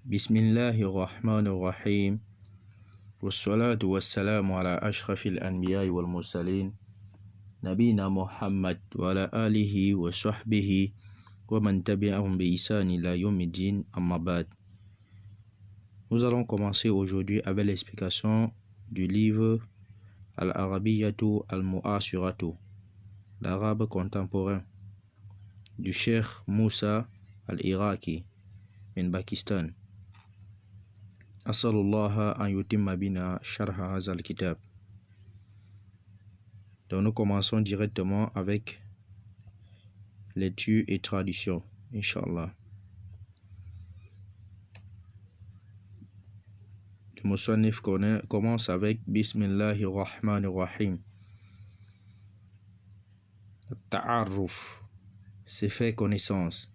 بسم الله الرحمن الرحيم والصلاة والسلام على أشرف الأنبياء والمرسلين نبينا محمد وعلى آله وصحبه ومن تبعهم بإحسان إلى يوم الدين أما بعد. Nous allons commencer aujourd'hui avec l'explication du livre Al-Arabiyyatu al-Mu'asiratu, l'arabe contemporain, du Cheikh Moussa al-Iraqi min Pakistan. Asalullah an yutimma bina sharha hazal kitab. Donc nous commençons directement avec lecture et traduction, Inch'Allah. Le Musannif commence avec Bismillahir Rahmanir Rahim. Ta'arruf, c'est faire connaissance.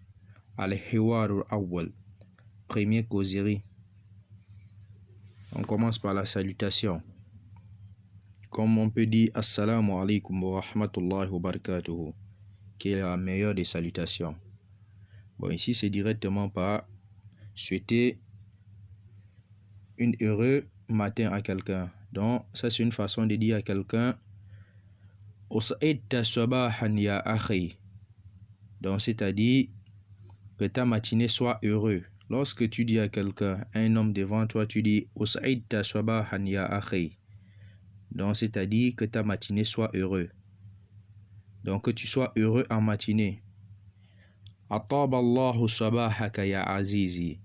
Al-Hiwarul Awwal, première causerie. On commence par la salutation. Comme on peut dire Assalamu alaikum wa rahmatullahi wa barakatuhu, qui est la meilleure des salutations. Bon, ici c'est directement par souhaiter un heureux matin à quelqu'un. Donc ça c'est une façon de dire à quelqu'un Us'idta sabahan ya akhi. Donc c'est-à-dire que ta matinée soit heureuse. Lorsque tu dis à quelqu'un, un homme devant toi, tu dis Us'idta sabahan ya akhi. Donc c'est-à-dire que ta matinée soit heureuse. Donc que tu sois heureux en matinée. Ataballahu sabahaka ya azizi.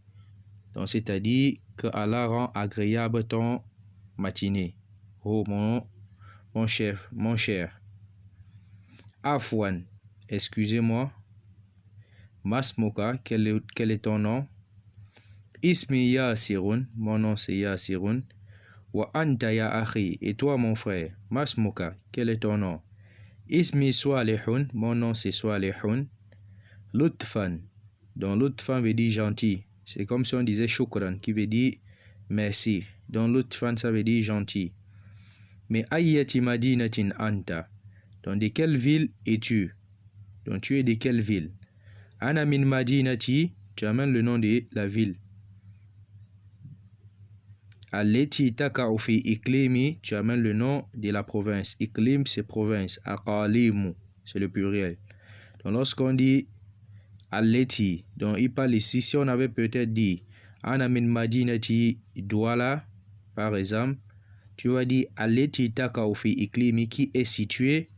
Donc c'est-à-dire que Allah rend agréable ton matinée. Oh mon chef, mon cher. Afwan, excusez-moi. Masmuka, quel est ton nom? Ismi Yasirun, mon nom c'est Yasirun. Wa anta ya akhi, et toi mon frère. Masmuka, quel est ton nom? Ismi Swalihun, mon nom c'est Swalihun. Lutfan, donc Lutfan veut dire gentil. C'est comme si on disait Shukran, qui veut dire merci. Donc Lutfan ça veut dire gentil. Mais ayyati madinatin anta, donc de quelle ville es-tu? Donc tu es de quelle ville? Ana min madinati, tu amènes le nom de la ville. Alleti taka'u fi iklimi, tu amènes le nom de la province. Iklim c'est province. Aqalimu c'est le pluriel. Donc lorsqu'on dit Alleti, donc il parle ici, si on avait peut-être dit Ana min madinati Douala par exemple, tu vas dire Alleti taka'u fi iklimi, qui est situé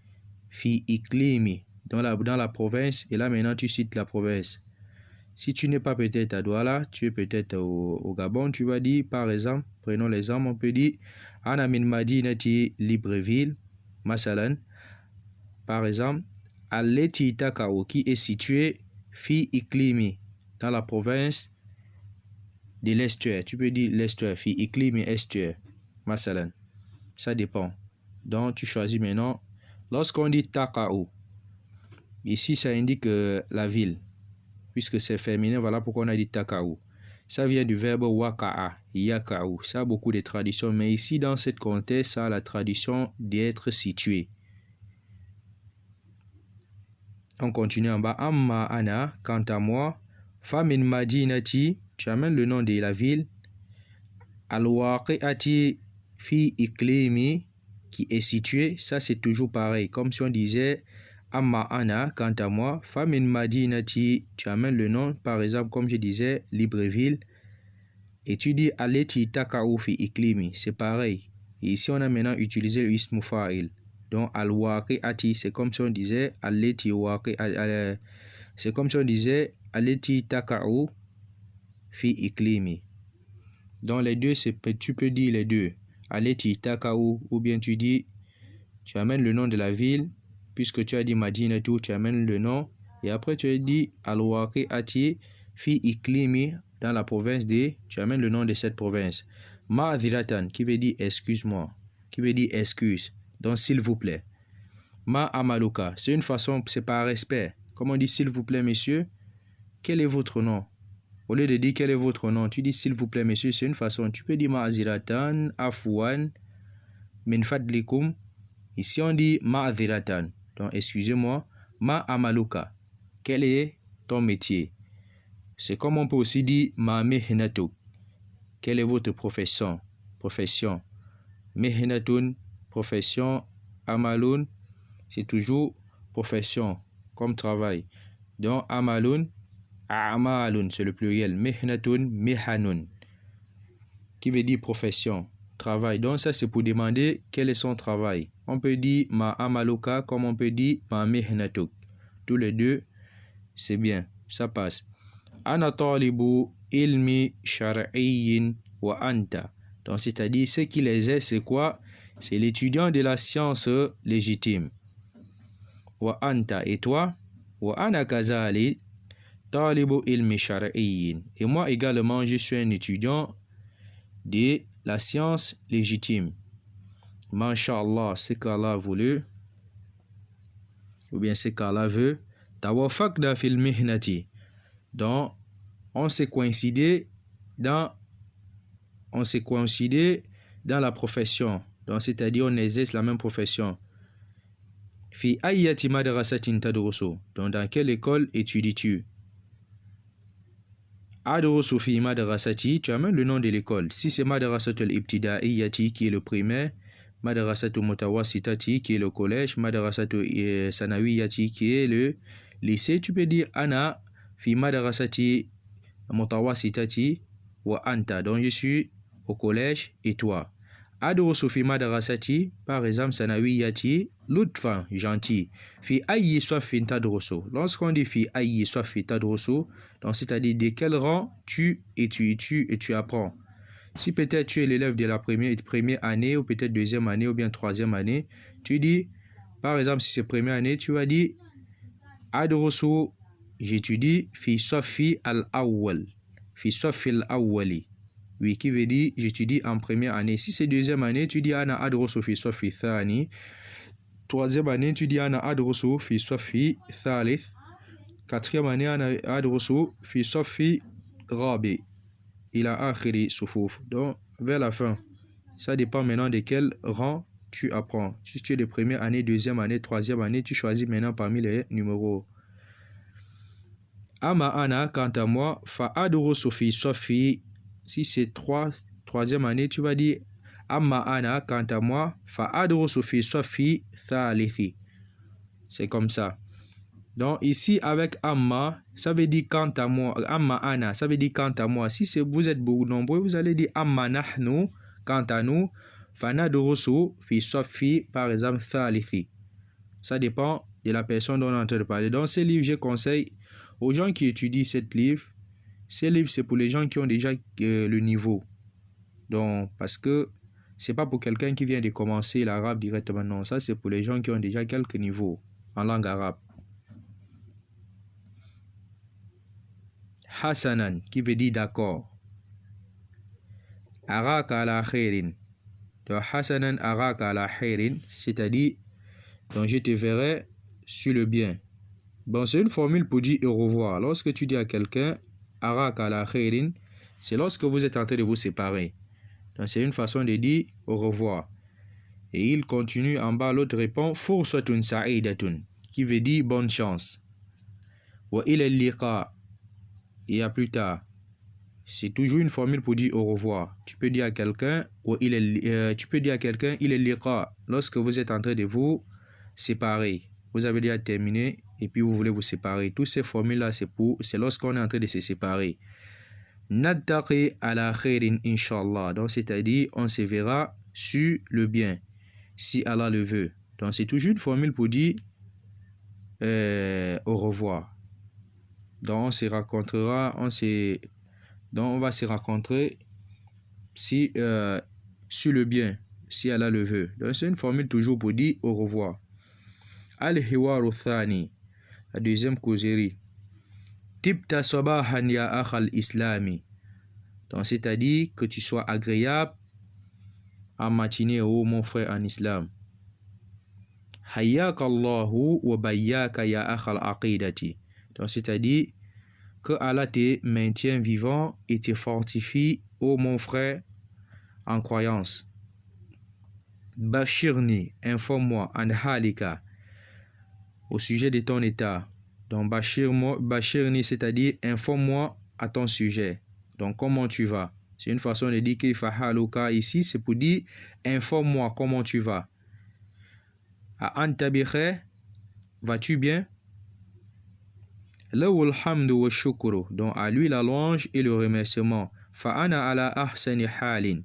fi iklimi dans la province, et là maintenant tu cites la province. Si tu n'es pas peut-être à Douala, tu es peut-être au Gabon, tu vas dire par exemple, prenons l'exemple, on peut dire Ana min madinati Libreville, masalan, par exemple, Alleti taka'u, qui est situé fi iklimi dans la province de l'estuaire. Tu peux dire l'estuaire, fi iklimi estuaire, masalan. Ça dépend. Donc tu choisis maintenant. Lorsqu'on dit taka'u, ici ça indique la ville, puisque c'est féminin, voilà pourquoi on a dit taka'u. Ça vient du verbe waka'a, yaka'u. Ça a beaucoup de traditions, mais ici dans cette contexte, ça a la tradition d'être situé. On continue en bas. Amma ana, quant à moi, famin madinati, tu amènes le nom de la ville. Al-waqi'ati fi iklimi, qui est situé. Ça c'est toujours pareil, comme si on disait Amma ana, quant à moi, famin madinati, tu amènes le nom, par exemple, comme je disais, Libreville, et tu dis Alleti taka'u fi iklimi, c'est pareil. Et ici, on a maintenant utilisé le ismu fa'il. Donc, al-waqi'ati, c'est comme si on disait Alleti waqi'ati, c'est comme si on disait Alleti taka'u fi iklimi. Donc, les deux, tu peux dire les deux. Alleti taka'u, ou bien tu dis, tu amènes le nom de la ville, puisque tu as dit Madinatu, tu amènes le nom, et après tu as dit Al-Waqi'ati fi iklimi, dans la province de, tu amènes le nom de cette province. Ma'adhiratan, qui veut dire excuse-moi, qui veut dire excuse, donc s'il vous plaît. Ma'amaluka, c'est une façon, c'est par respect. Comme on dit s'il vous plaît monsieur, quel est votre nom? Au lieu de dire quel est votre nom, tu dis s'il vous plaît monsieur, c'est une façon. Tu peux dire Ma'aziratan, Afwan, min fadlikum. Ici on dit Ma'adhiratan. Donc, excusez-moi, ma amaluka, quel est ton métier? C'est comme on peut aussi dire ma mihnatu, quelle est votre profession? Profession. Mihnatun, profession. Amalun, c'est toujours profession, comme travail. Donc, amalun, a'malun, c'est le pluriel. Mihnatun, mihanun, qui veut dire profession, travail. Donc, ça, c'est pour demander quel est son travail. On peut dire ma amaluka, comme on peut dire ma mihnatuk. Tous les deux, c'est bien, ça passe. Ana talibu ilmi shar'iyyin wa anta. Donc, c'est-à-dire, ce qui les est, c'est quoi? C'est l'étudiant de la science légitime. Wa anta, et toi? Wa ana kazali talibu ilmi shar'iyyin. Et moi également, je suis un étudiant de la science légitime. Masha'Allah, c'est qu'Allah a voulu, ou bien c'est qu'Allah veut. Tawafaqna fil mihnati. Donc, on s'est coïncidé dans la profession. Donc, c'est-à-dire on exerce la même profession. Fi ayyati madrasatin tadrusu. Donc, dans quelle école étudies-tu? Adrusu fi madrasati, tu amènes le nom de l'école. Si c'est madrasatul ibtidaiyati qui est le primaire, madrasatul mutawassitati qui est le collège, madrasatul sanawiyati qui est le lycée, tu peux dire ana fi madrasati mutawassitati wa anta. Donc je suis au collège et toi. Adrusu fi madrasati, par exemple sanawiyati, lutfan, gentil. Fi ayyi safin tadrusu. Lorsqu'on dit fi ayyi safin tadrusu, donc c'est-à-dire de quel rang tu étudies et tu apprends. Si peut-être tu es l'élève de la première année, ou peut-être deuxième année, ou bien troisième année, tu dis, par exemple, si c'est première année, tu vas dire adrusu, j'étudie fi safi al-awwal. Fi safi al-awwali. Oui, qui veut dire j'étudie en première année. Si c'est deuxième année, tu dis ana adrusu fi safi thani. Troisième année, tu dis ana adrusu fi safi thalith. Quatrième année, ana adrusu fi safi rabi. Il a akhiri sufuf. Donc, vers la fin, ça dépend maintenant de quel rang tu apprends. Si tu es de première année, deuxième année, troisième année, tu choisis maintenant parmi les numéros. Ama ana, quant à moi, fa adrusu fi safi. Si c'est troisième année, tu vas dire amma ana, quant à moi, fa adrusu fi safi thalithi. C'est comme ça. Donc ici avec amma, ça veut dire quant à moi. Amma ana, ça veut dire quant à moi. Si vous êtes beaucoup nombreux, vous allez dire amma nahnu, quant à nous. Fa nadrusu fi safi, par exemple thalithi. Ça dépend de la personne dont on est en train de parler. Dans ces livres, je conseille aux gens qui étudient ces livres, c'est pour les gens qui ont déjà le niveau. Donc, parce que c'est pas pour quelqu'un qui vient de commencer l'arabe directement. Non, ça c'est pour les gens qui ont déjà quelques niveaux en langue arabe. Hasanan, qui veut dire d'accord. Araka ala khairin. Donc, Hasanan araka ala khairin, c'est-à-dire, donc je te verrai sur le bien. Bon, c'est une formule pour dire au revoir. Lorsque tu dis à quelqu'un araka ala khairin, c'est lorsque vous êtes en train de vous séparer. Donc, c'est une façon de dire au revoir. Et il continue en bas, l'autre répond fursatun sa'idatun, qui veut dire bonne chance. Wa ila liqa, et à plus tard. C'est toujours une formule pour dire au revoir. Tu peux dire à quelqu'un il est liqa lorsque vous êtes en train de vous séparer. Vous avez déjà terminé et puis vous voulez vous séparer. Toutes ces formules-là, c'est lorsqu'on est en train de se séparer. Nattaqi ala khairin inshallah. Donc c'est-à-dire on se verra sur le bien si Allah le veut. Donc c'est toujours une formule pour dire au revoir. Donc on va se rencontrer si sur le bien si Allah le veut. Donc c'est une formule toujours pour dire au revoir. Al-hiwaru thani, la deuxième causerie. Tibta sabahan ya akhal islami. Donc c'est-à-dire que tu sois agréable en matinée, ô mon frère en islam. Hayyaka Allahu wa bayyaka ya akhal aqidati. Donc c'est-à-dire que Allah te maintient vivant et te fortifie, ô mon frère en croyance. Bashirni, informe-moi, an halika, au sujet de ton état. Donc bashirni, c'est-à-dire informe-moi à ton sujet. Donc comment tu vas? C'est une façon de dire kayfa haluka. Ici, c'est pour dire informe-moi comment tu vas. Anta bi khair, vas-tu bien? Lawul hamdu wa shukru. Donc à lui la louange et le remerciement. Fa ana ala ahsani halin.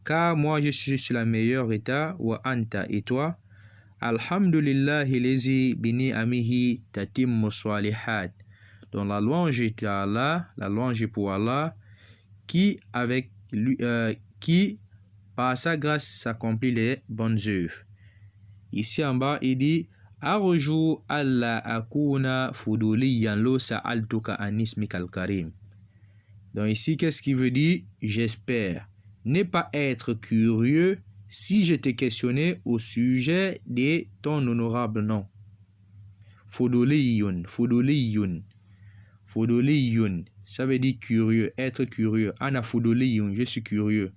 Car moi je suis sur la meilleure état. Wa anta et toi? Alhamdulillahi lazi bini amihi tatimmu salihat. Donc la louange est à Allah, la louange est pour Allah, qui avec lui, qui par sa grâce s'accomplit les bonnes œuvres. Ici en bas il dit Arju alla akuna fuduliyan lo sa'altuka an ismikal karim. Donc ici qu'est-ce qu'il veut dire? J'espère ne pas être curieux si je t'ai questionné au sujet de ton honorable nom. Fuduliyun, fuduliyun, fuduliyun, ça veut dire curieux, être curieux. Ana fuduliyun, je suis curieux.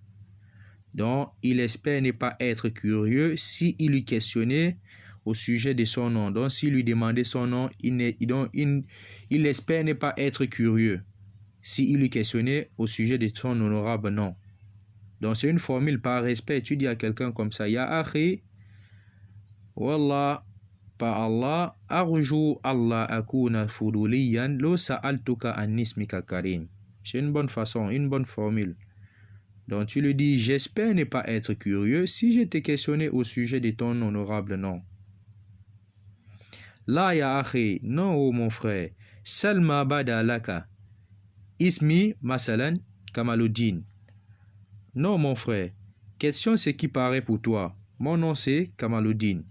Donc, il espère ne pas être curieux si il lui questionnait au sujet de son nom. Donc, s'il lui demandait son nom, il espère ne pas être curieux si il lui questionnait au sujet de son honorable nom. Donc, c'est une formule par respect. Tu dis à quelqu'un comme ça, Ya akhi, Wallah, par Allah, Arju Allah akuna fuduliyan lo sa'altuka an ismika karim. C'est une bonne façon, une bonne formule. Donc, tu lui dis, j'espère ne pas être curieux si je t'ai questionné au sujet de ton honorable nom. La ya akhi, non, oh mon frère, Salma bada laka, ismi masalan Kamaluddin. Non, mon frère, question ce qui paraît pour toi. Mon nom c'est Kamaluddin.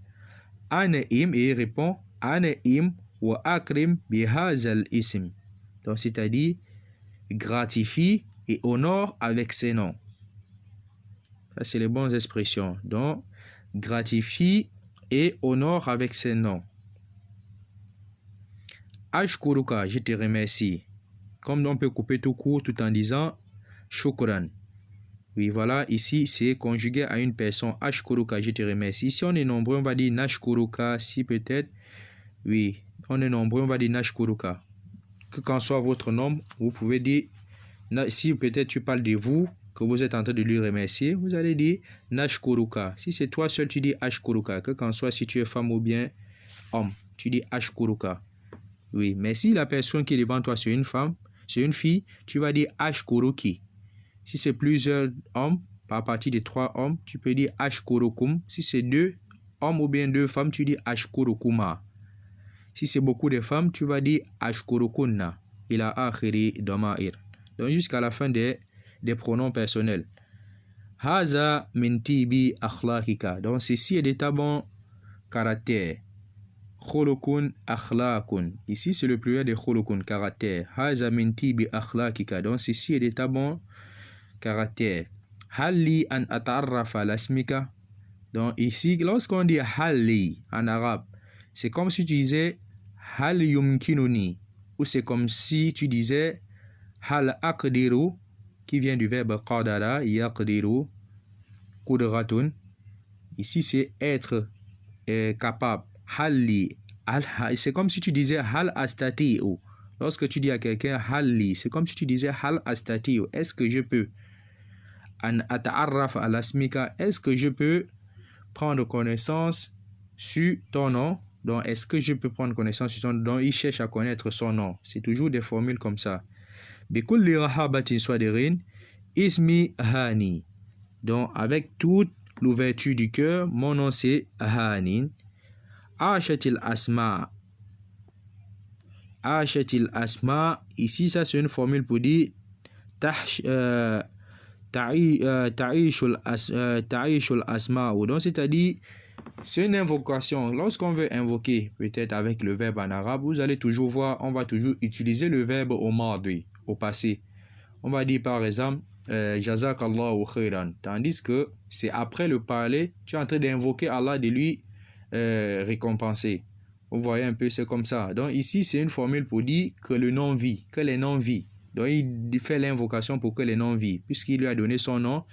Anaim, et il répond, Anaim wa akrim bihazal ism. Donc, c'est-à-dire, gratifie et honore avec ses noms. Ça, c'est les bonnes expressions. Donc, gratifie et honore avec ses noms. Ashkuruka, je te remercie. Comme on peut couper tout court tout en disant shukran. Oui, voilà, ici, c'est conjugué à une personne. Ashkuruka, je te remercie. Si on est nombreux, on va dire nashkuruka. Si peut-être, oui, on est nombreux, on va dire nashkuruka. Que qu'en soit votre nom, vous pouvez dire, si peut-être tu parles de vous, que vous êtes en train de lui remercier, vous allez dire nashkuruka. Si c'est toi seul, tu dis ashkuruka. Que qu'en soit si tu es femme ou bien homme, tu dis ashkuruka. Oui, mais si la personne qui est devant toi c'est une femme, c'est une fille, tu vas dire ashkuruki. Si c'est plusieurs hommes, par partie de 3 hommes, tu peux dire ashkurukum. Si c'est 2 hommes ou bien 2 femmes, tu dis ashkurukuma. Si c'est beaucoup de femmes, tu vas dire ashkurukunna. Ila akhiri dama'ir. Donc jusqu'à la fin des pronoms personnels. Haza min tibi akhlaqika. Donc ceci est de ta bon caractère. Khulukun akhlaqun. Ici c'est le pluriel de khulukun, caractère. Haza min tibi akhlaqika. Donc ceci est de ta bon caractère. Halli an atarrafa lasmika. Donc ici, lorsqu'on dit halli en arabe, c'est comme si tu disais hal yumkinuni, ou c'est comme si tu disais hal aqdiru, qui vient du verbe qadara, yaqdiru, qudratun. Ici c'est être capable. Halli, c'est comme si tu disais hal astati'u. Lorsque tu dis à quelqu'un halli, c'est comme si tu disais hal astati'u, est-ce que je peux? An ata'arraf alasmika, est-ce que je peux prendre connaissance sur ton nom? Donc, est-ce que je peux prendre connaissance sur ton nom? Donc, il cherche à connaître son nom. C'est toujours des formules comme ça. Bikulli rahabatin swadirin, ismi hani. Donc, avec toute l'ouverture du cœur, mon nom c'est Hanin. Ashatil asma. Ashatil asma. Ici, ça c'est une formule pour dire ta'ishul asma. Donc, c'est-à-dire, c'est une invocation. Lorsqu'on veut invoquer, peut-être avec le verbe en arabe, vous allez toujours voir, on va toujours utiliser le verbe au mardi, au passé. On va dire par exemple, Jazakallahu khairan. Tandis que c'est après le parler, tu es en train d'invoquer Allah, de lui récompenser. Vous voyez un peu, c'est comme ça. Donc ici, c'est une formule pour dire que le nom vit, que les noms vivent. Donc il fait l'invocation pour que les noms vivent. Puisqu'il lui a donné son nom,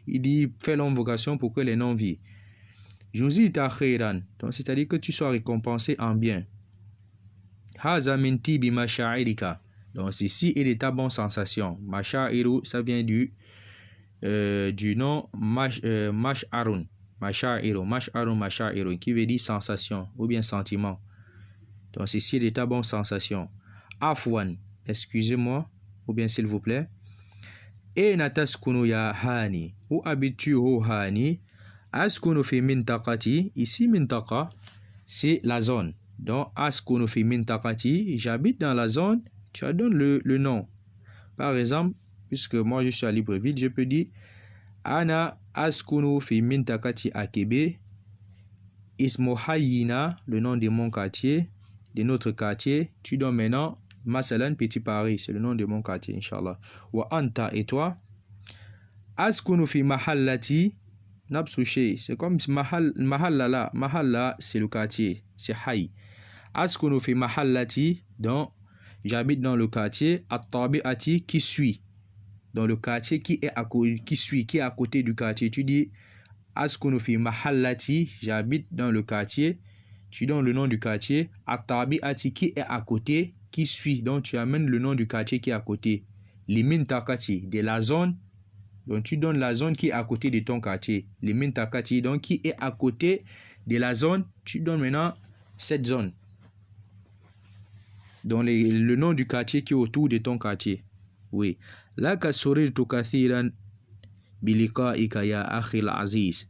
il dit fait l'invocation pour que les noms vivent. Juzita khairan. Donc c'est-à-dire que tu sois récompensé en bien. Haza min tibi masha'irika. Donc, ceci est l'état bonne sensation. Masha'iru, ça vient du nom mash'arun. Masha'iru, qui veut dire sensation ou bien sentiment. Donc, ceci est l'état bonne sensation. Afwan, excusez-moi, ou bien s'il vous plaît. Aina taskunu ya hani? Où habites-tu, oh hani? Askunu fi mintaqati. Ici, mintaqa, c'est la zone. Donc, askunu fi mintaqati, j'habite dans la zone, tu as donné le nom. Par exemple, puisque moi je suis à Libreville, je peux dire Ana askunu fi mintaqati Akebe. Ismo Hayina, le nom de mon quartier, de notre quartier. Tu donnes maintenant Masalan Petit Paris, c'est le nom de mon quartier, Inch'Allah. Wa anta, et toi? Askunu fi mahallati Nabsouché, c'est comme mahalla, mahalla c'est le quartier, c'est Hay. Askunu fi mahallati, donc j'habite dans le quartier, at-tabi'ati, qui suit. Dans le quartier qui est à côté, qui est à côté du quartier. Tu dis Askunu fi mahallati, j'habite dans le quartier. Tu donnes le nom du quartier. At-tabi'ati, qui est à côté, qui suit. Donc tu amènes le nom du quartier qui est à côté. Limin takati, de la zone. Donc tu donnes la zone qui est à côté de ton quartier. Limin takati, donc qui est à côté de la zone. Tu donnes maintenant cette zone. Donc le nom du quartier qui est autour de ton quartier. Oui. Laka surirtu kathiran biliqa'ika ya akhil aziz.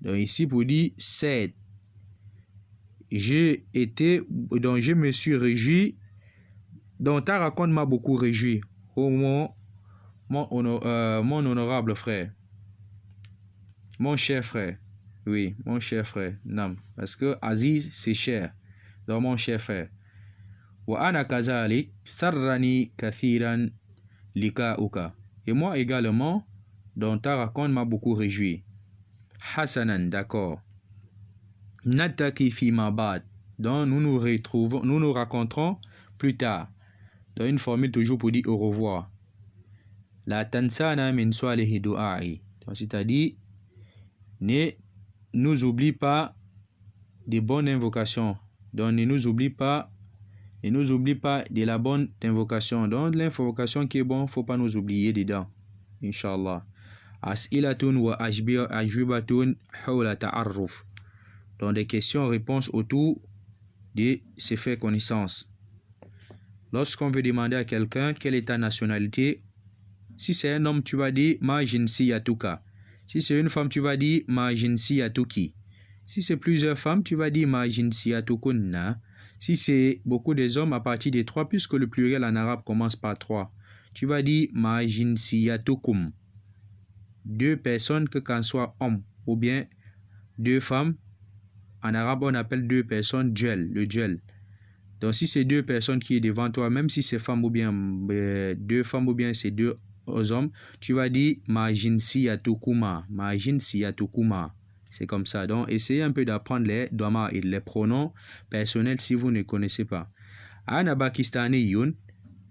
Donc ici pour dire c'est. Je me suis réjoui. Donc ta raconte m'a beaucoup réjoui. Oh mon honorable frère. Mon cher frère. Oui, mon cher frère. Non. Parce que Aziz, c'est cher. Donc mon cher frère. Wa ana kazalik sarrani kathiran lika'uka. Et moi également, donc ta raconte m'a beaucoup réjoui. Hassanan, d'accord. Nataki fi mabad. Donc nous nous raconterons plus tard. Dans une formule toujours pour dire au revoir. La tansana min swalihi du'a'i. Donc c'est-à-dire, ne nous oublie pas des bonnes invocations. Donc ne nous oublie pas de la bonne invocation. Donc l'invocation qui est bonne, faut pas nous oublier dedans. Inch'Allah. As'ilatun wa ajwibatun hawla ta'arruf. Donc des questions-réponses autour de se faire connaissance. Lorsqu'on veut demander à quelqu'un quelle est ta nationalité, si c'est un homme, tu vas dire ma jinsiyatuka. Si c'est une femme, tu vas dire ma jinsiyatuki. Si c'est plusieurs femmes, tu vas dire ma jinsiyatukunna. Si c'est beaucoup des hommes, à partir de 3, puisque le pluriel en arabe commence par 3, tu vas dire ma jinsiyatukum. 2 personnes, que qu'en soit homme ou bien 2 femmes, en arabe on appelle 2 personnes duel, le duel. Donc si c'est 2 personnes qui est devant toi, même si c'est femme ou bien 2 femmes ou bien c'est 2 hommes, tu vas dire ma jinsiyatukum. C'est comme ça. Donc essayez un peu d'apprendre les dhamma et les pronoms personnels si vous ne connaissez pas. Ana pakistaniyun,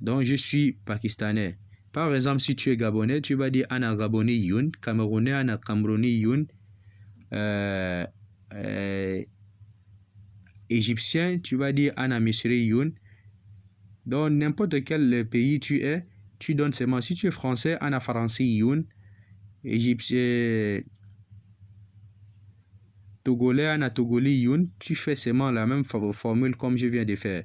donc je suis pakistanais. Par exemple, si tu es gabonais, tu vas dire ana gaboniyun, camerounais ana camerouniyun, égyptien, tu vas dire ana misriyun. Dans n'importe quel pays tu es, tu donnes seulement. Si tu es français, ana franciyun, égyptien, togolais, ana togoliyun, tu fais seulement la même formule comme je viens de faire.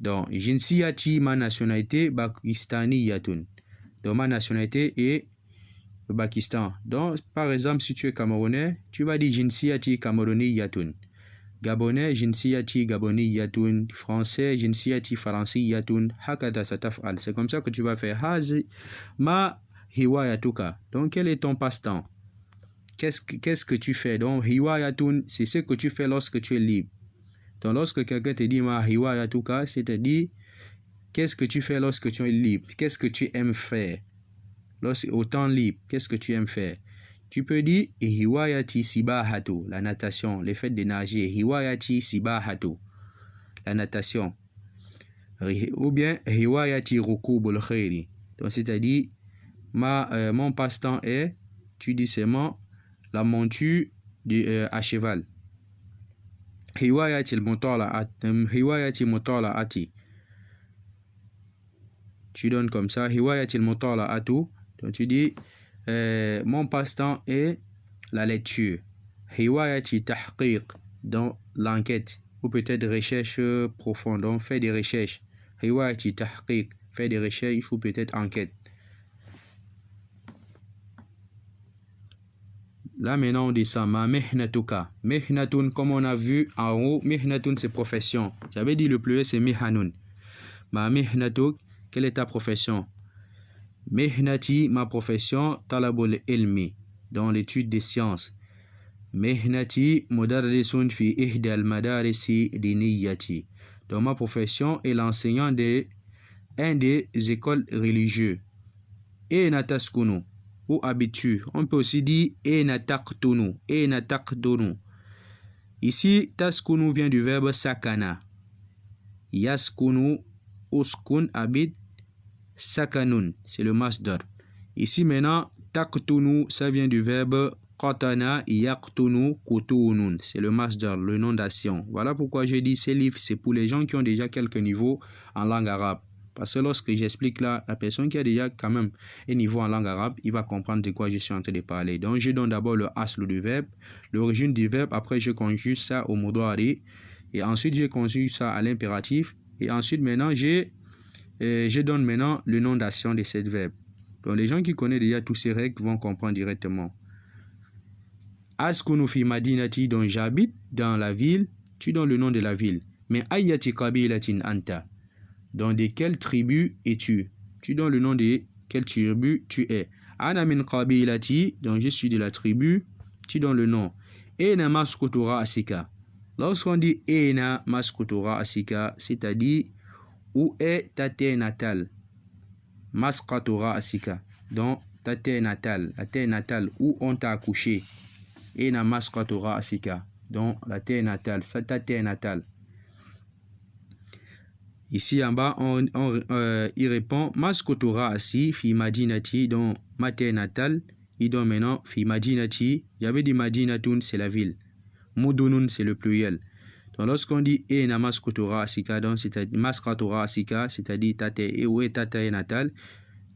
Donc, jinsiyati, ma nationalité, pakistaniyatun. Donc, ma nationalité est le Pakistan. Donc, par exemple, si tu es camerounais, tu vas dire jinsiyati camerouniyatun. Gabonais, jinsiyati gaboniyatun. Français, jinsiyati franciyatun. Hakada sataf'al. C'est comme ça que tu vas faire. Hazi ma hiwayatuka. Donc, quel est ton passe-temps? Qu'est-ce que tu fais? Donc, hiwayatun, c'est ce que tu fais lorsque tu es libre. Donc, lorsque quelqu'un te dit ma hiwayatuka, c'est-à-dire qu'est-ce que tu fais lorsque tu es libre? Qu'est-ce que tu aimes faire? Au temps libre, qu'est-ce que tu aimes faire? Tu peux dire hiwayati sibahatu, la natation, le fait de nager. Hiwayati sibahatu, la natation. Ou bien hiwayati rukubul khairi. Donc, c'est-à-dire mon passe-temps est, tu dis seulement la monture à cheval. Hiwayati mutala'ati. tu donnes comme ça. Hiwayatil mutala'atu, donc tu dis mon passe-temps est la lecture. Hiwayati tahqiq, dans l'enquête, ou peut-être recherche profonde, donc fais des recherches. Hiwayati tahqiq, fais des recherches ou peut-être enquête. Là maintenant on descend. Ma mihnatuka. Mihnatun, comme on a vu en haut, mihnatun c'est profession. J'avais dit le pluriel c'est mihanun. Ma mihnatuk, quelle est ta profession? Mihnati, ma profession, talabul ilmi, dans l'étude des sciences. Mihnati mudarrisun fi ihda al-madarisi diniyati. Dans ma profession est l'enseignant de un des écoles religieuses. Et nataskunu, ou habitu. On peut aussi dire et nataktunu, et nataktunu. Ici, taskunu vient du verbe sakana. Yaskunu, uskun, habite, sakanun, c'est le masdar. Ici maintenant, taktunu, ça vient du verbe qatana, yaktunu, kutunun, c'est le masdar, le nom d'action. Voilà pourquoi j'ai dit ces livres, c'est pour les gens qui ont déjà quelques niveaux en langue arabe. Parce que lorsque j'explique là, la personne qui a déjà quand même un niveau en langue arabe, il va comprendre de quoi je suis en train de parler. Donc je donne d'abord le aslu du verbe, l'origine du verbe, après je conjugue ça au mudari, et ensuite je conjugue ça à l'impératif, et ensuite maintenant je donne maintenant le nom d'action de cette verbe. Donc les gens qui connaissent déjà tous ces règles vont comprendre directement. Askunu fi madinati, donc j'habite dans la ville, tu donnes le nom de la ville. Mais ayati qabilatin anta, dans de quelle tribu es-tu? Tu donnes le nom de quelle tribu tu es. Ana min qabilati, donc je suis de la tribu, tu donnes le nom. Ena maskutura asika. Lorsqu'on dit ena maskutura asika, c'est-à-dire où est ta terre natale? Maskutura asika, donc ta terre natale, la terre natale où on t'a accouché. Ena maskutura asika, donc la terre natale, c'est ta terre natale. Ici en bas, il répond Maskotora asi fi madinati, donc ma terre natale. Il donne maintenant fi madinati. J'avais dit madinatun, c'est la ville. Mudunun, c'est le pluriel. Donc lorsqu'on dit ena maskotora asika, donc c'est-à-dire maskotora asika, c'est-à-dire ta terre, et où est ta terre natale?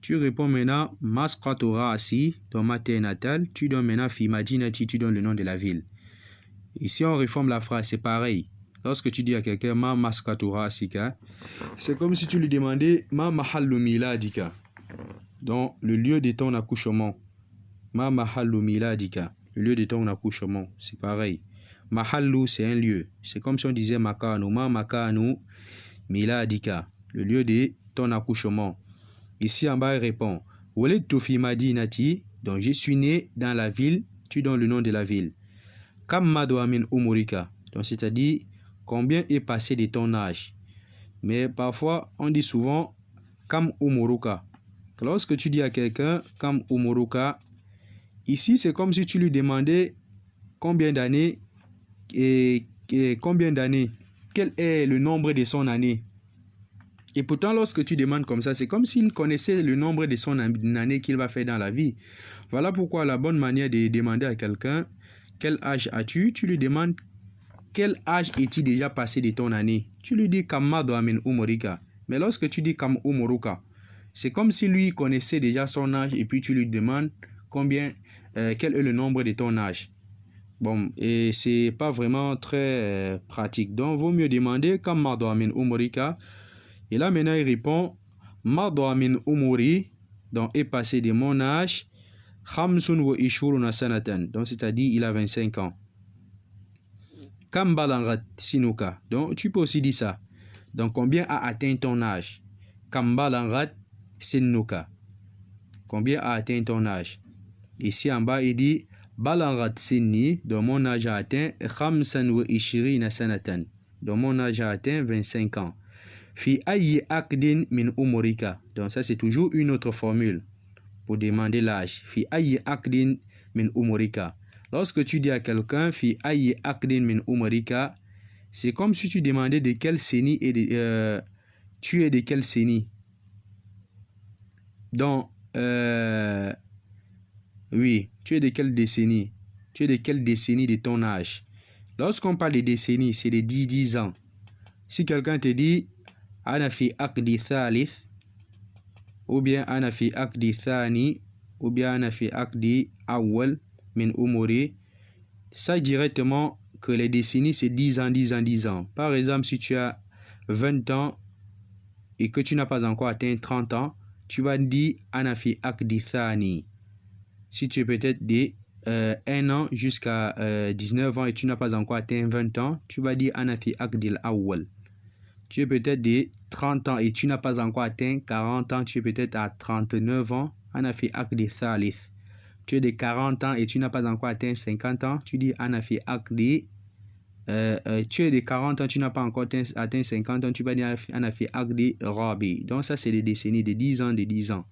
Tu réponds maintenant maskotora asi, donc ma terre natale. Tu donnes maintenant fi madinati, tu donnes le nom de la ville. Ici on réforme la phrase, c'est pareil. Lorsque tu dis à quelqu'un ma maskatura asika, c'est comme si tu lui demandais ma mahallu miladika, donc le lieu de ton accouchement. Ma mahallu miladika, le lieu de ton accouchement, c'est pareil. Mahallu, c'est un lieu. C'est comme si on disait makanu, ma makanu miladika, le lieu de ton accouchement. Ici en bas il répond walittu fi madinati, donc je suis né dans la ville, tu donnes le nom de la ville. Kam madwa min umurika, donc c'est-à-dire combien est passé de ton âge. Mais parfois, on dit souvent Kam umuruka. Lorsque tu dis à quelqu'un Kam umuruka, ici c'est comme si tu lui demandais combien d'années et combien d'années, quel est le nombre de son année. Et pourtant, lorsque tu demandes comme ça, c'est comme s'il connaissait le nombre de son année qu'il va faire dans la vie. Voilà pourquoi la bonne manière de demander à quelqu'un quel âge as-tu, tu lui demandes quel âge est-il déjà passé de ton année? Tu lui dis Kamado Amin Umorika. Mais lorsque tu dis Kam Umuruka, c'est comme si lui connaissait déjà son âge et puis tu lui demandes quel est le nombre de ton âge. Bon, et c'est pas vraiment très pratique. Donc, vaut mieux demander Kamado Amin Umorika. Et là, maintenant, il répond Mado Amin Umuri, donc est passé de mon âge, Khamsun wa Ishuruna Sanatan. Donc, c'est-à-dire, il a 25 ans. Kambalangat sinuka. Donc, tu peux aussi dire ça. Donc, combien a atteint ton âge? Kambalangat sinuka. Combien a atteint ton âge? Ici en bas, il dit Balangat sinni. Donc, mon âge a atteint Khamsan wa ishirina sanatan. Donc, mon âge a atteint 25 ans. Fi ayi akdin min umurika. Donc, ça, c'est toujours une autre formule pour demander l'âge. Fi ayi akdin min umurika. Lorsque tu dis à quelqu'un fi ayi akdin min umarika, c'est comme si tu demandais de quelle sénie tu es de quelle sénie. Donc, oui, tu es de quelle décennie? Tu es de quelle décennie de ton âge? Lorsqu'on parle de décennies, c'est de 10 ans. Si quelqu'un te dit ana fi akdi thalith, ou bien ana fi aqdi thani, ou bien ana fi aqdi awwal min umuri. Ça directement que les décennies c'est 10 ans, 10 ans, 10 ans. Par exemple, si tu as 20 ans et que tu n'as pas encore atteint 30 ans, tu vas dire ana fi aqdi thani. Si tu es peut-être de 1 an jusqu'à 19 ans et tu n'as pas encore atteint 20 ans, tu vas dire ana fi aqdi al-awwal. Tu es peut-être de 30 ans et tu n'as pas encore atteint 40 ans, tu es peut-être à 39 ans, ana fi aqdi thalith. Tu es de 40 ans et tu n'as pas encore atteint 50 ans, tu dis ana fi aqdi. Tu es de 40 ans, tu n'as pas encore atteint 50 ans, tu vas dire ana fi aqdi rabi. Donc ça c'est des décennies de 10 ans, de 10 ans.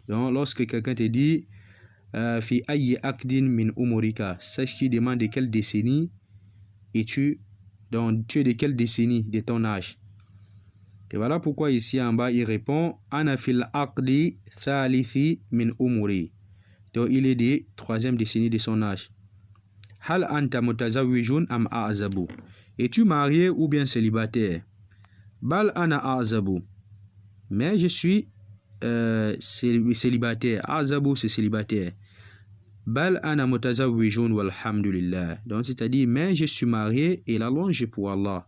Donc lorsque quelqu'un te dit fi ayyi aqdin min umurika, sache qu'il demande de quelle décennie es-tu, donc tu es de quelle décennie de ton âge. Et voilà pourquoi ici en bas il répond ana fil aqdi thalithi min umuri. Donc il est de 3e décennie de son âge. Hal anta mutazawijun am a'zabu. Es-tu marié ou bien célibataire? Bal ana a'zabu. Mais je suis célibataire. A'zabu c'est célibataire. Bal ana mutazawijun walhamdulillah. Donc c'est-à-dire mais je suis marié et la louange pour Allah.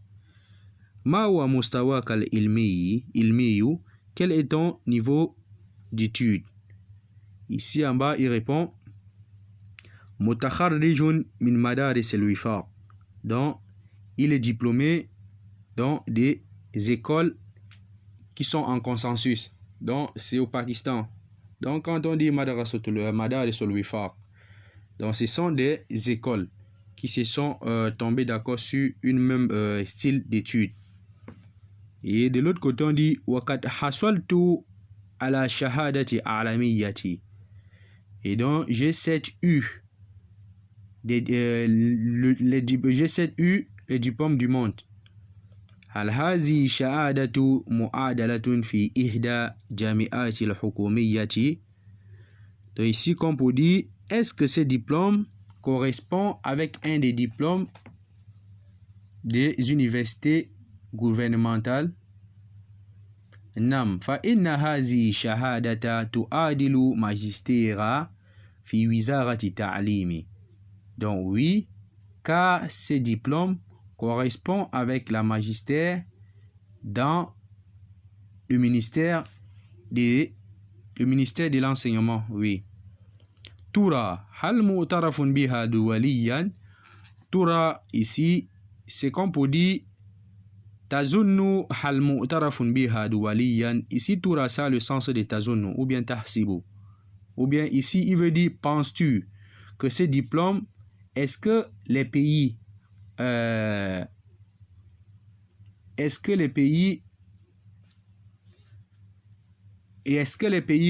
Ma wa mustawaka al-ilmiyu. Quel est ton niveau d'études? Ici en bas il répond Mutakharrijun min madaris al-wifaq. Donc il est diplômé dans des écoles qui sont en consensus. Donc c'est au Pakistan. Donc quand on dit madaris al-wifaq, donc ce sont des écoles qui se sont tombées d'accord sur une même style d'études. Et de l'autre côté on dit waqad hasaltu ala shahadati a'lamiyati. Et donc j'ai 7 U. J'ai 7 U, le diplôme du monde. Al-hazi shahadatu mu'adalatun fi ihda jami'ati al-hukumiyyati. Donc ici comme pour dire, est-ce que ce diplôme correspond avec un des diplômes des universités gouvernementales? Nam fa inna hazi shahadata tu'adilu magistera fi wizarati ta'limi. Donc oui, car ce diplôme correspond avec la magistère dans le ministère de l'enseignement, oui. Tura hal mu'tarafun biha duwaliyan. Tura ici c'est comme pour dire tazunnu hal mu'tarafun biha duwaliyan. Ici tura ça le sens de tazunnu ou bien tahsibu. Ou bien ici il veut dire penses-tu que ce diplôme, est-ce que les pays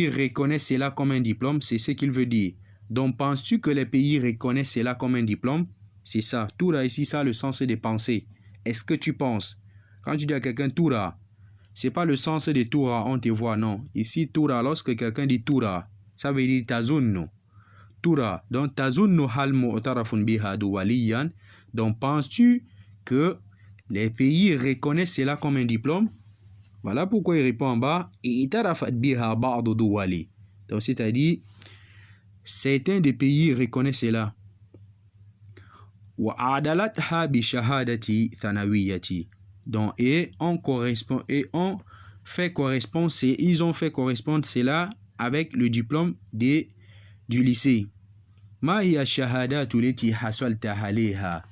reconnaissent cela comme un diplôme? C'est ce qu'il veut dire. Donc penses-tu que les pays reconnaissent cela comme un diplôme? C'est ça. Toura ici, ça a le sens de penser. Est-ce que tu penses? Quand tu dis à quelqu'un Toura, c'est pas le sens de Toura, on te voit, non. Ici Toura, lorsque quelqu'un dit Toura, ça veut dire tazunnu. Toura, donc tazunnu hal mu'tarafun biha duwaliyan. Donc penses-tu que les pays reconnaissent cela comme un diplôme? Voilà pourquoi il répond en bas i'tarafat biha ba'du duwali. Donc c'est-à-dire certains des pays reconnaissent cela. Wa adalatha bi shahadati thanawiyati. Donc ils ont fait correspondre cela avec le diplôme du lycée. Ma hiya shahadatu lati hasalta alayha.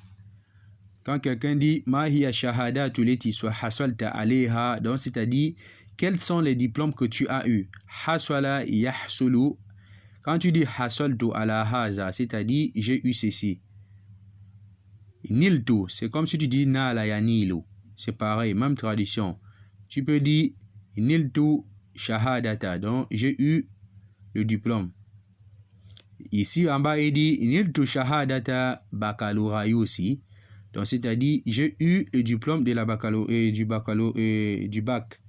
Quand quelqu'un dit ma hiya shahadatu lati hasalta alayha, donc c'est-à-dire quels sont les diplômes que tu as eu. Hasala yahsulu. Quand tu dis hasaltu ala haza, c'est-à-dire j'ai eu ceci. Niltu, c'est comme si tu dis nala ya nilu. C'est pareil, même tradition. Tu peux dire niltu shahadata, donc j'ai eu le diplôme. Ici en bas il dit niltu shahadata baccalauréat. Donc c'est-à-dire j'ai eu le diplôme de la du bac.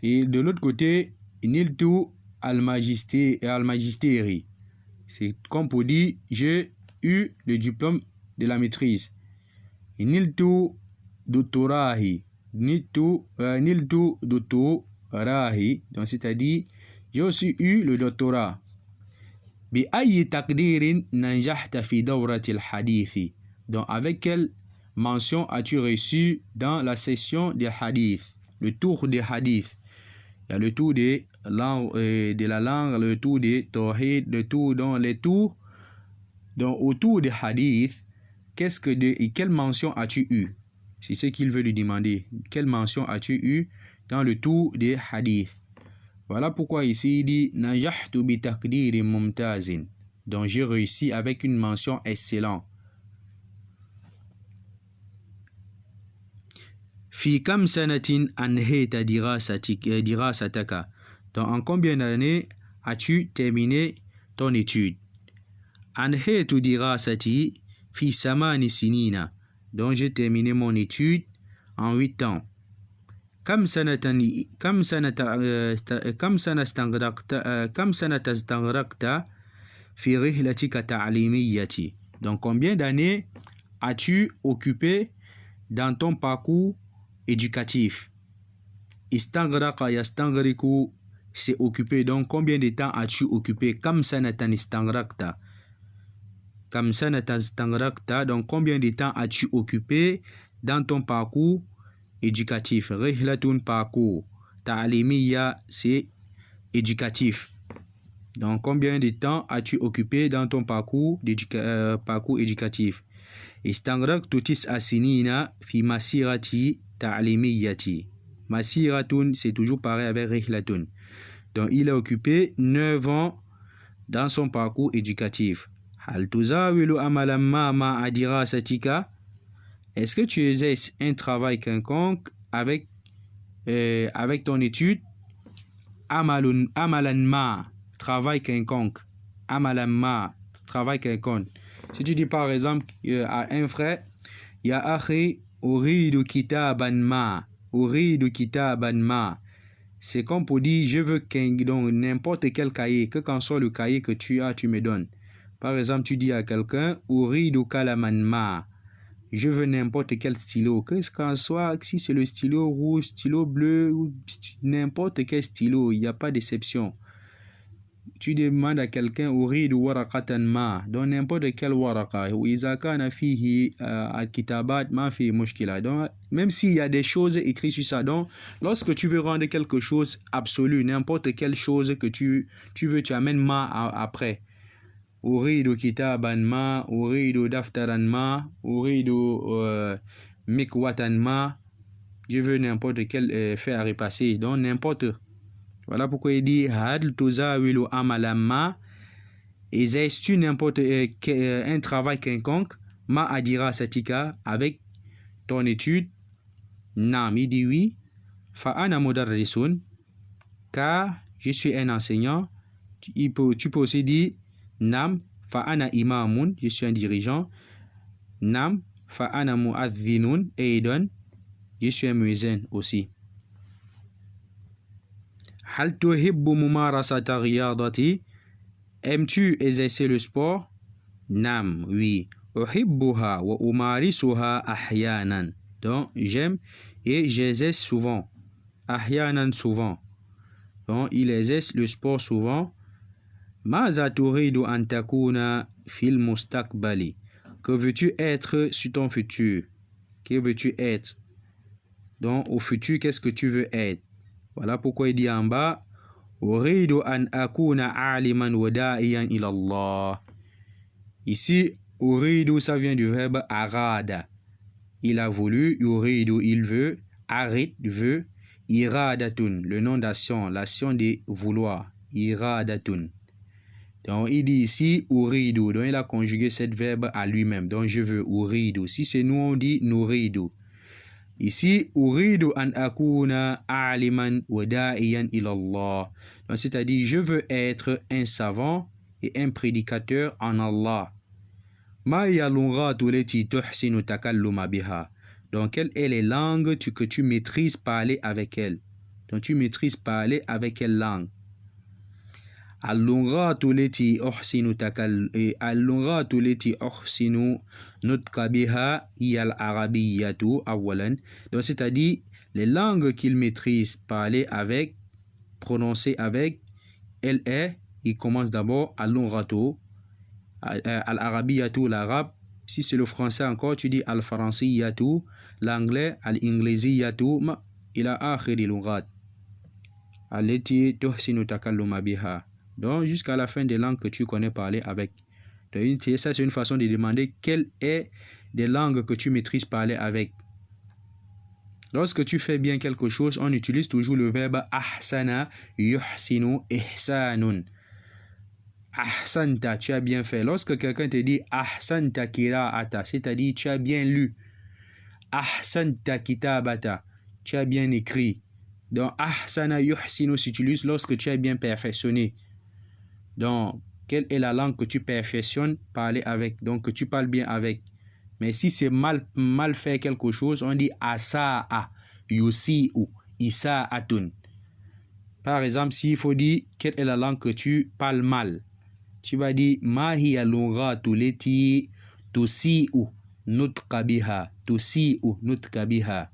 Et de l'autre côté niltu al magisteri. C'est comme pour dire j'ai eu le diplôme de la maîtrise. Niltu doctorahi. Niltu doctorahi. rahi, donc c'est-à-dire j'ai aussi eu le doctorat. Bi ayyi taqdirin najahta fi dawrati al-hadith. Donc avec quelle mention as-tu reçu dans la session des hadiths, le tour des hadiths? Il y a le tour de la langue, le tour des tawhid, le tour dans les tours. Donc autour des hadiths, quelle mention as-tu eu? C'est ce qu'il veut lui demander. Quelle mention as-tu eu dans le tour des hadiths? Voilà pourquoi ici il dit najahtu bi taqdirin mumtazin. Donc j'ai réussi avec une mention excellente. Fi kam sanatin anhayta dirasataka. Donc en combien d'années as-tu terminé ton étude? Anhaytu dirasati fi samani sinina. Donc j'ai terminé mon étude en 8 ans. كم سنة استغرقت في رحلتك التعليمية. Donc combien d'années as-tu occupé dans ton parcours éducatif? Istaghraqa yastaghriqu, c'est occupé. Donc combien de temps as-tu occupé? Kam sanatan istaghraqta. Kam sanatan istaghraqta. Donc combien de temps as-tu occupé dans ton parcours éducatif? Rihlatun, parcours. Ta'alimiya, c'est éducatif. Donc combien de temps as-tu occupé dans ton parcours éducatif? Istaghraqtu tis'a sinina fi masirati ta'limiyati. Masiratun, c'est toujours pareil avec rihlatun. Donc il a occupé 9 ans dans son parcours éducatif. Hal tuzawilu amalan ma ma'a dirasatika. Est-ce que tu exerces un travail quelconque avec ton étude? Amalan ma, travail quelconque. Amalan ma, travail quelconque. Si tu dis par exemple à un frère, ya akhi uridu kitaban ma, uridu kitaban ma. C'est comme pour dire je veux donc n'importe quel cahier, que qu'en soit le cahier que tu as, tu me donnes. Par exemple, tu dis à quelqu'un uridu kalaman ma. Je veux n'importe quel stylo, que ce qu'en soit, si c'est le stylo rouge, stylo bleu, ou n'importe quel stylo, il n'y a pas d'exception. Tu demandes à quelqu'un uridu waraqatan ma, donc n'importe quel waraqa, ou iza kana fihi al-kitabat ma fi mushkila. Donc même s'il y a des choses écrites sur ça, donc lorsque tu veux rendre quelque chose absolu, n'importe quelle chose que tu veux, tu amènes ma après. Uridu kitaban ma, uridu daftaran ma, uridu mikwatan ma. Je veux n'importe quel fait à repasser, donc n'importe. Voilà pourquoi il dit Hadl tuzawilu amalan ma. Exerces-tu n'importe un travail quelconque, ma adira satika, avec ton étude? Nam, il dit oui. Fa'ana mudarrisun, car je suis un enseignant. Tu peux aussi dire Nam, fa'ana imamun, je suis un dirigeant. Nam, fa'ana mu'adhinun, aidan, je suis un muezzin aussi. Hal tuhibbu mumarasata riyadati. Aimes-tu exercer le sport? Nam, oui. Uhibbuha wa umarisuha ahyanan. Donc, j'aime et j'exerce souvent. Ahyanan, souvent. Donc, il exerce le sport souvent. Maza turidu an takuna fil mustaqbali. Que veux-tu être sur ton futur? Que veux-tu être? Donc, au futur, qu'est-ce que tu veux être? Voilà pourquoi il dit en bas Uridu an akuna aliman wa da'iyan ila Allah. Ici, uridu, ça vient du verbe arada. Il a voulu, yuridu, il veut, arid, veut, iradatun, le nom d'action, l'action de vouloir, iradatun. Donc, il dit ici uridu, donc il a conjugué cette verbe à lui-même. Donc, je veux, uridu. Si c'est nous, on dit nuridu. Ici, uridu an akuna aliman wa da'iyan ila Allah. Donc, c'est-à-dire, je veux être un savant et un prédicateur en Allah. Ma ya lughatu lati tuhsinu takalluma biha. Donc, quelles sont les langues que tu maîtrises parler avec elles? Donc, tu maîtrises parler avec quelle langue? Al-lughatu lati uhsinu nutka biha hiya al-arabiyyatu awalan. Donc c'est-à-dire les langues qu'il maîtrise parler avec, prononcer avec, elle est, il commence d'abord al-lughatu, al-arabiyatu, l'arabe. Si c'est le français encore, tu dis al-faransiyatu, l'anglais, al-inglésiyatu, ila akhiri lughat. Allati tuhsinu takalluma biha. Donc, jusqu'à la fin des langues que tu connais parler avec. Donc, ça, c'est une façon de demander quelle est des langues que tu maîtrises parler avec. Lorsque tu fais bien quelque chose, on utilise toujours le verbe ahsana, yuhsinu, ihsanun. Ahsanta, tu as bien fait. Lorsque quelqu'un te dit ahsanta kira'ata, c'est-à-dire tu as bien lu. Ahsanta kitabata, tu as bien écrit. Donc ahsana yuhsinu s'utilise lorsque tu as bien perfectionné. Donc, quelle est la langue que tu perfectionnes parler avec, donc que tu parles bien avec. Mais si c'est mal fait quelque chose, on dit asa'a, yusi'u, isa'atun. Par exemple, s'il faut dire quelle est la langue que tu parles mal, tu vas dire ma hiya lughatu lati tusi'u nutqa biha, tusi'u nutqa biha,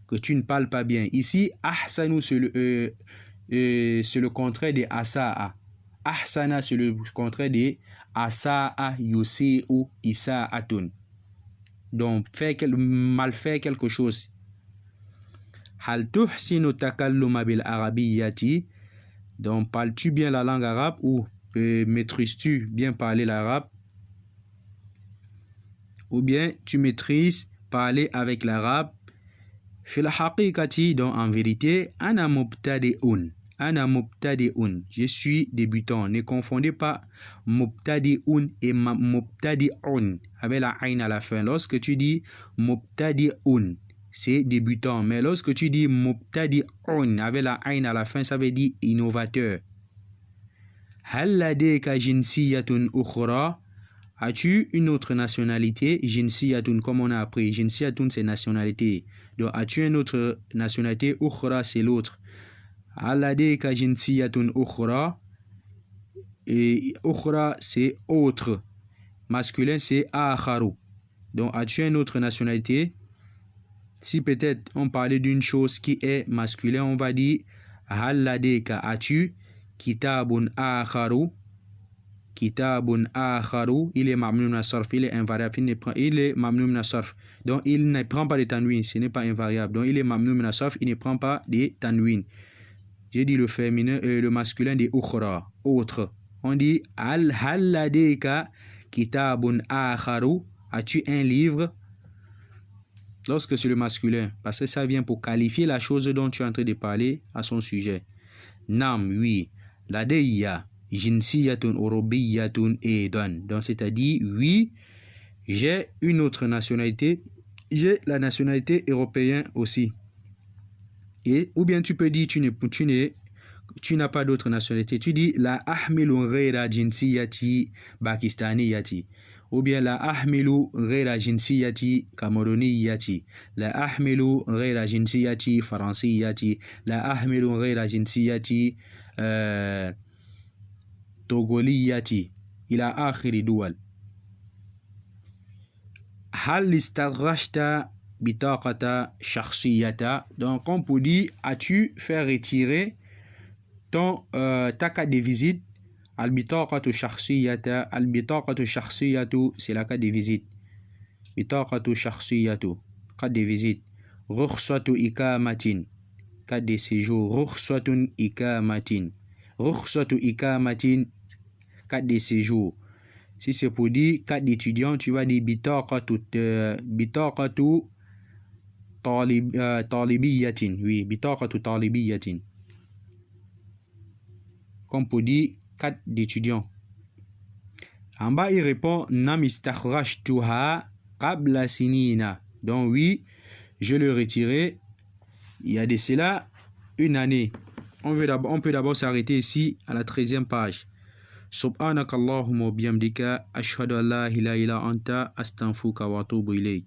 que tu ne parles pas bien. Ici, ahsanu c'est le contraire de asa'a. Ahsana c'est le contraire de asa'a, yusi'u, isa'atun. Donc, mal faire quelque chose. Hal tuhsinu takalluma bil arabiyyati. Donc, parles-tu bien la langue arabe ou maîtrises-tu bien parler l'arabe? Ou bien tu maîtrises parler avec l'arabe? Fil haqiqati, donc en vérité, ana mubtadi'un. Ana mubtadi'un. Je suis débutant. Ne confondez pas mubtadi'un et mubtadi'un avec la ayn à la fin. Lorsque tu dis mubtadi'un, c'est débutant. Mais lorsque tu dis mubtadi'un avec la ayn à la fin, ça veut dire innovateur. Hal ladayka jinsiyatun ukhra? As-tu une autre nationalité? Jinsiyatun, comme on a appris. Jinsiyatun, c'est nationalité. Donc, as-tu une autre nationalité? Ukhra, c'est l'autre. Hal ladayka jinsiyatun ukhra? Et ukhra, c'est autre. Masculin, c'est akharu. Donc, as-tu une autre nationalité? Si peut-être on parlait d'une chose qui est masculin, on va dire hal ladayka, as-tu kitabun akharu? Kitabun akharu, il est mamnoun na sarf, il est invariable, il est mamnoun na sarf. Donc il ne prend pas de tanwin, ce n'est pas invariable. Donc il est mamnoun na sarf, il ne prend pas de tanwin. J'ai dit le féminin, le masculin de ukhra, autre. On dit hal ladayka kitabun akharu, as-tu un livre? Lorsque c'est le masculin, parce que ça vient pour qualifier la chose dont tu es en train de parler à son sujet. Nam, oui. Ladayya jinsiyatun urubiyatun edan. Donc c'est-à-dire, oui, j'ai une autre nationalité, j'ai la nationalité européenne aussi. Et, ou bien tu peux dire, tu n'as pas d'autre nationalité. Tu dis, la ahmilu ghayra jinsiyati pakistaniyati. Ou bien la ahmilu ghayra jinsiyati camerouniyati. La ahmilu ghayra jinsiyati faransiyati. La ahmilu ghayra jinsiyati togoliyati. Ila akhiri duwal. Hal istaghrashta bitaqata shakhsiyata. Donc on peut dire, as-tu fait retirer ta carte de visite? Al-bitaqatu shakhsiyata. Al-bitaqatu shakhsiyatu, c'est la carte de visite. Bitaqatu shakhsiyatu, carte de visite. Rukhsatu ikamatin, carte de séjour. Rukhsatun ikamatin. Rukhsatu ikamatin, carte de séjour. Si c'est pour dire carte d'étudiant, tu vas dire bitaqatu talibiyatin. Oui, bitaqatu talibiyatin. Comme pour dire carte d'étudiant. En bas, il répond nam istakhrajtuha qabla sinina. Donc oui, je le retirai il y a de cela une année. On peut d'abord s'arrêter ici à la 13e page. Subhanaka Allahumma wa bihamdika ashhadu an la ilaha illa anta astaghfiruka wa atubu ilayk.